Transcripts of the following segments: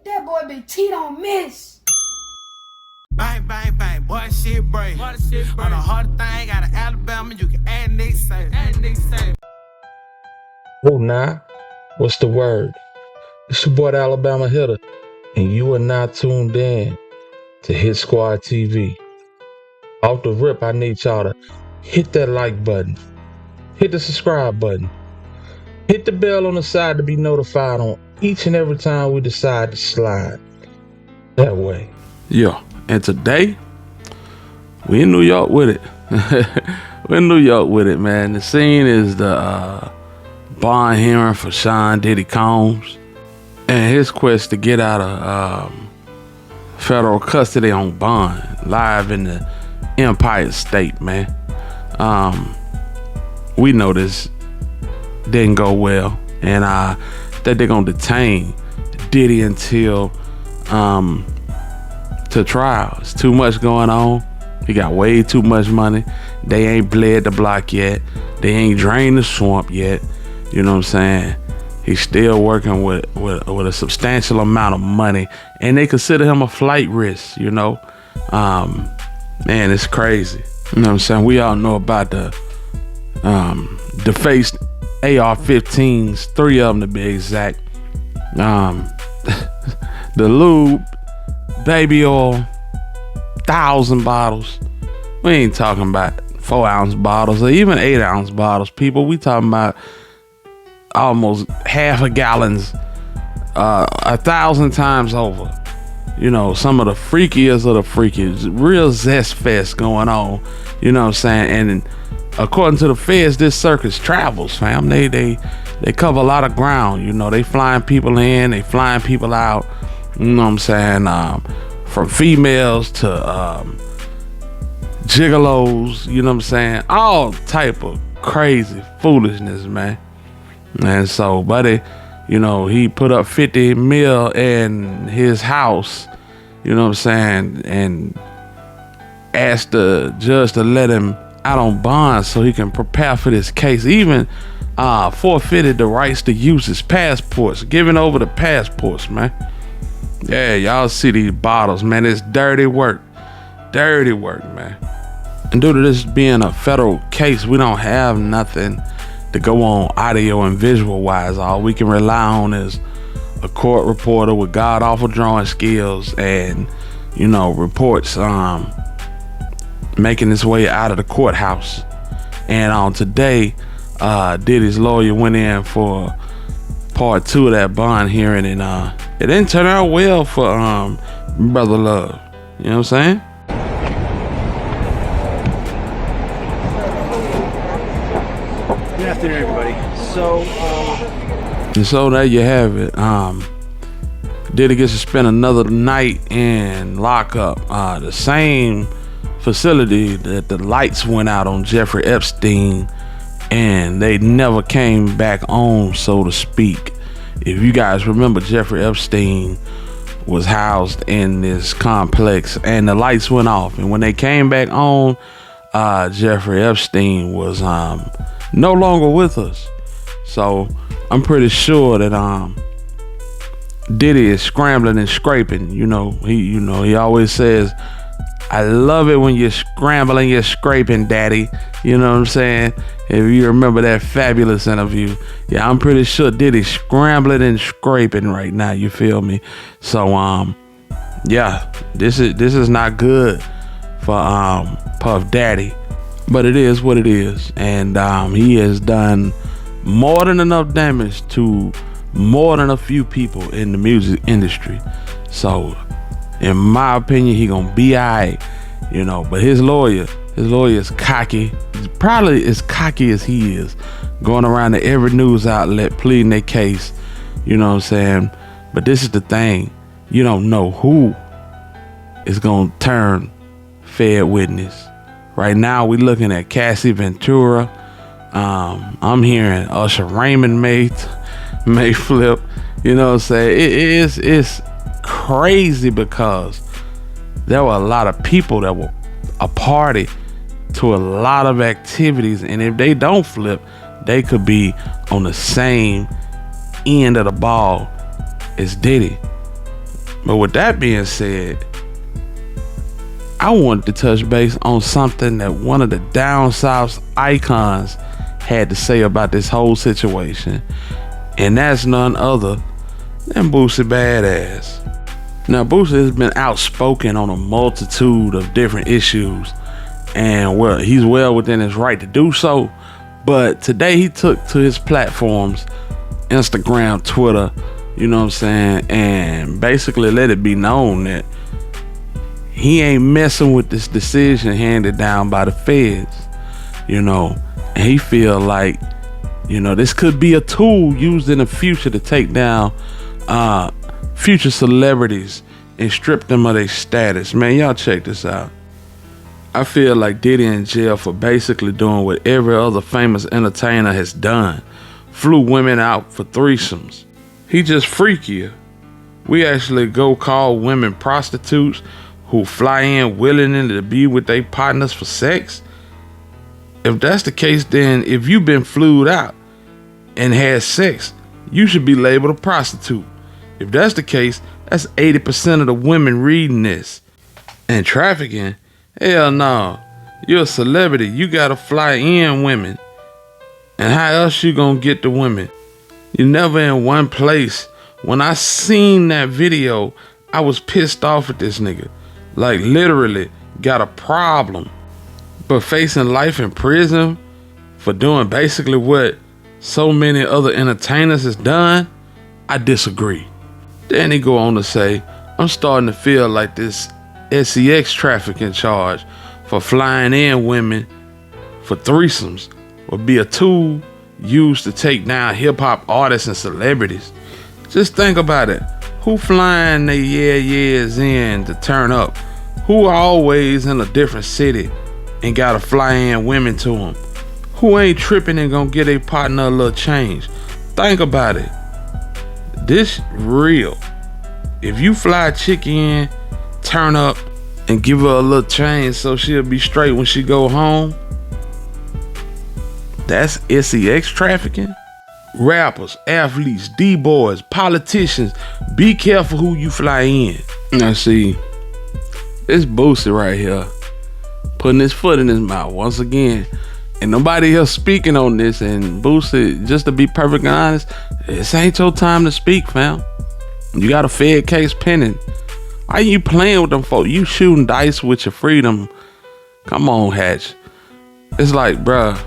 That boy been cheat on miss. Bang, bang, bang, boy, shit break. On the hard thing, got an Alabama, you can add Nick say. Whoa, nah. What's the word? It's your boy, the Alabama Hitta, and you are now tuned in to Hit Squad TV. Off the rip, I need y'all to hit that like button, hit the subscribe button, hit the bell on the side to be notified on each and every time we decide to slide that way. Yeah, and today we in New York with it. We're in New York with it, man. The scene is the bond hearing for Sean Diddy Combs and his quest to get out of federal custody on bond, live in the Empire State, man. We know this didn't go well, and that they're gonna detain Diddy until to trial. It's too much going on. He got way too much money. They ain't bled the block yet. They ain't drained the swamp yet. You know what I'm saying? He's still working with a substantial amount of money, and they consider him a flight risk, you know. Man, it's crazy. You know what I'm saying? We all know about the defaced AR-15s, 3 of them to be exact. The lube, baby oil, 1,000 bottles. We ain't talking about 4-ounce bottles or even 8-ounce bottles, people. We talking about almost half a gallons, 1,000 times over. You know, some of the freakiest of the freakiest, real zest fest going on. You know what I'm saying? And according to the feds, this circus travels, fam. They cover a lot of ground. You know, they flying people in, they flying people out. You know what I'm saying? From females to gigolos. You know what I'm saying? All type of crazy foolishness, man. And so, buddy, you know, he put up 50 mil in his house, you know what I'm saying, and asked the judge to let him out on bond so he can prepare for this case. Even forfeited the rights to use his passports, giving over the passports, man. Yeah, y'all see these bottles, man. It's dirty work, man. And due to this being a federal case, we don't have nothing to go on audio and visual wise. All we can rely on is a court reporter with god awful drawing skills and, you know, reports making its way out of the courthouse. And on today, Diddy's lawyer went in for part 2 of that bond hearing, and it didn't turn out well for Brother Love. You know what I'm saying? Good afternoon, everybody. And so there you have it. Diddy gets to spend another night in lockup. The same facility that the lights went out on Jeffrey Epstein, and they never came back on, so to speak. If you guys remember, Jeffrey Epstein was housed in this complex, and the lights went off. And when they came back on, Jeffrey Epstein was no longer with us. So I'm pretty sure that Diddy is scrambling and scraping. He always says, "I love it when you're scrambling, you're scraping, daddy." You know what I'm saying? If you remember that fabulous interview. Yeah, I'm pretty sure Diddy's scrambling and scraping right now, you feel me? So yeah, this is not good for Puff Daddy. But it is what it is, and he has done more than enough damage to more than a few people in the music industry. So, in my opinion, he gonna be alright, you know. But his lawyer is cocky, probably as cocky as he is, going around to every news outlet pleading their case. You know what I'm saying? But this is the thing: you don't know who is gonna turn fair witness. Right now, we looking at Cassie Ventura. I'm hearing Usher Raymond may flip. You know what I'm saying? It's crazy because there were a lot of people that were a party to a lot of activities, and if they don't flip, they could be on the same end of the ball as Diddy. But with that being said, I wanted to touch base on something that one of the down south icons had to say about this whole situation, and that's none other than Boosie Badass. Now, Boosie has been outspoken on a multitude of different issues, and well, he's well within his right to do so. But today he took to his platforms, Instagram, Twitter, you know what I'm saying, and basically let it be known that he ain't messing with this decision handed down by the feds, you know, and he feel like, you know, this could be a tool used in the future to take down future celebrities and strip them of their status. Man, y'all check this out. I feel like Diddy in jail for basically doing what every other famous entertainer has done. Flew women out for threesomes. He just freakier. We actually go call women prostitutes who fly in willingly to be with their partners for sex. If that's the case, then if you've been flued out and had sex, you should be labeled a prostitute. If that's the case, that's 80% of the women reading this. And trafficking? Hell no. You're a celebrity. You gotta fly in women. And how else you gonna get the women? You're never in one place. When I seen that video, I was pissed off at this nigga. Like, literally got a problem. But facing life in prison for doing basically what so many other entertainers has done, I disagree. Then he go on to say, I'm starting to feel like this SEX trafficking charge for flying in women for threesomes will be a tool used to take down hip-hop artists and celebrities. Just think about it. Who flying their years in to turn up? Who always in a different city and gotta fly in women to them? Who ain't tripping and gonna get a partner a little change? Think about it. This real. If you fly a chick in, turn up, and give her a little change so she'll be straight when she go home, that's SEX trafficking? Rappers, athletes, D-boys, politicians, be careful who you fly in. Now see, it's Boosie right here, putting his foot in his mouth once again. And nobody else speaking on this. And Boosie, just to be perfectly honest, this ain't your time to speak, fam. You got a Fed case pending. Why you playing with them folks? You shooting dice with your freedom. Come on, Hatch. It's like, bruh,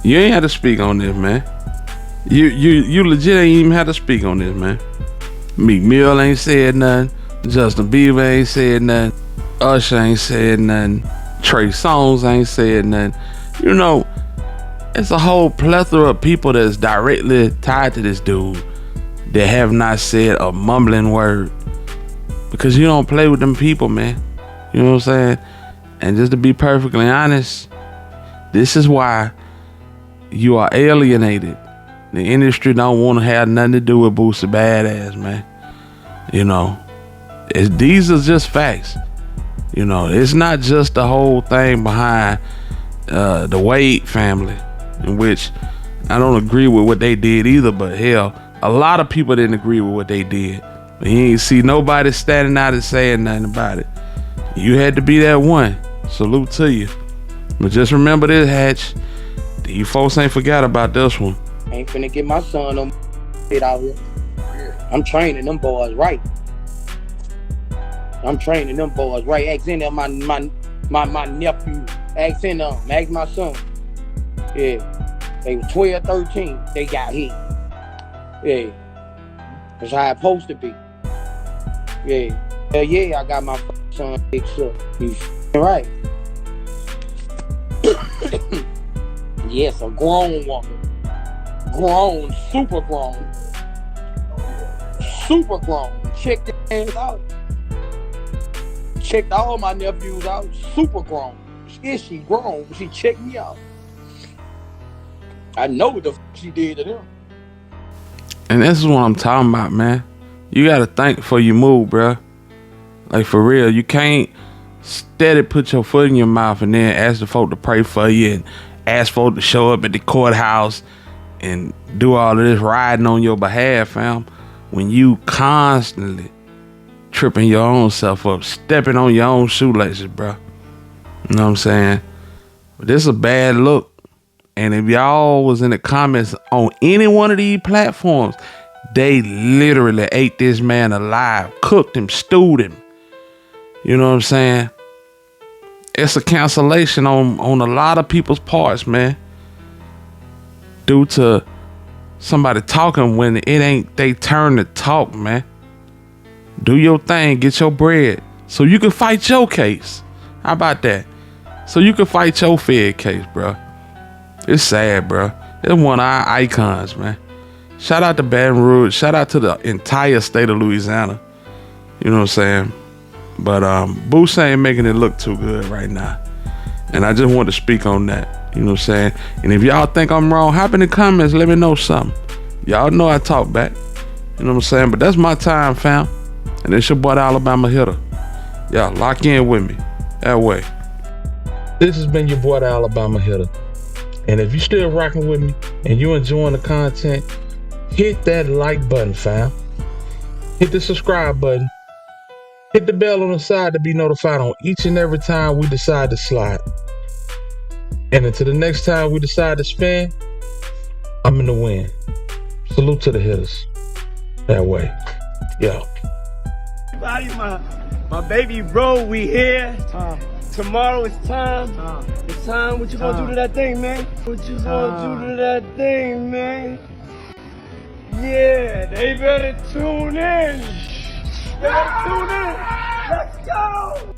you ain't had to speak on this, man. You legit ain't even had to speak on this, man. Meek Mill ain't said nothing. Justin Bieber ain't said nothing. Usher ain't said nothing. Trey Songz ain't said nothing. You know, it's a whole plethora of people that's directly tied to this dude that have not said a mumbling word. Because you don't play with them people, man. You know what I'm saying? And just to be perfectly honest, this is why you are alienated. The industry don't want to have nothing to do with Boosie Badass, man. You know, these are just facts. You know, it's not just the whole thing behind the Wade family, in which I don't agree with what they did either, but hell, a lot of people didn't agree with what they did. But you ain't see nobody standing out and saying nothing about it. You had to be that one. Salute to you. But just remember this, Hatch. You folks ain't forgot about this one. Ain't finna get my son no shit out here. I'm training them boys right. Ask any of my nephew. Ask any of them. Ask my son. Yeah. They was 12, 13. They got hit. Yeah. That's how it's supposed to be. Yeah. Hell yeah, I got my son fixed up. You right. Yes, a grown woman. Grown, super grown. Super grown. Check the hands out. Checked all my nephews out. Super grown. Is she grown? She checked me out. I know what the she did to them. And this is what I'm talking about, man. You gotta think before you move, bruh. Like, for real, you can't steady put your foot in your mouth and then ask the folk to pray for you and ask folk to show up at the courthouse and do all of this riding on your behalf, fam, when you constantly tripping your own self up, stepping on your own shoelaces, bro. You know what I'm saying? But this is a bad look. And if y'all was in the comments on any one of these platforms, they literally ate this man alive, cooked him, stewed him. You know what I'm saying? It's a cancellation on a lot of people's parts, man. Due to somebody talking when it ain't they turn to talk, man. Do your thing, get your bread, so you can fight your case. How about that? So you can fight your Fed case, bro. It's sad, bro. It's one of our icons, man. Shout out to Baton Rouge. Shout out to the entire state of Louisiana. You know what I'm saying? But Boosie ain't making it look too good right now. And I just want to speak on that. You know what I'm saying? And if y'all think I'm wrong, hop in the comments, let me know something. Y'all know I talk back. You know what I'm saying? But that's my time, fam. And it's your boy, the Alabama Hitter. Y'all lock in with me. That way. This has been your boy, the Alabama Hitter. And if you still rocking with me and you enjoying the content, hit that like button, fam. Hit the subscribe button. Hit the bell on the side to be notified on each and every time we decide to slide. And until the next time we decide to spin, I'm in the win. Salute to the hitters. That way. Yo. Everybody, my baby bro, we here. Tomorrow it's time. It's time. What you gonna do to that thing, man? What you gonna do to that thing, man? Yeah, they better tune in. They better tune in. Let's go.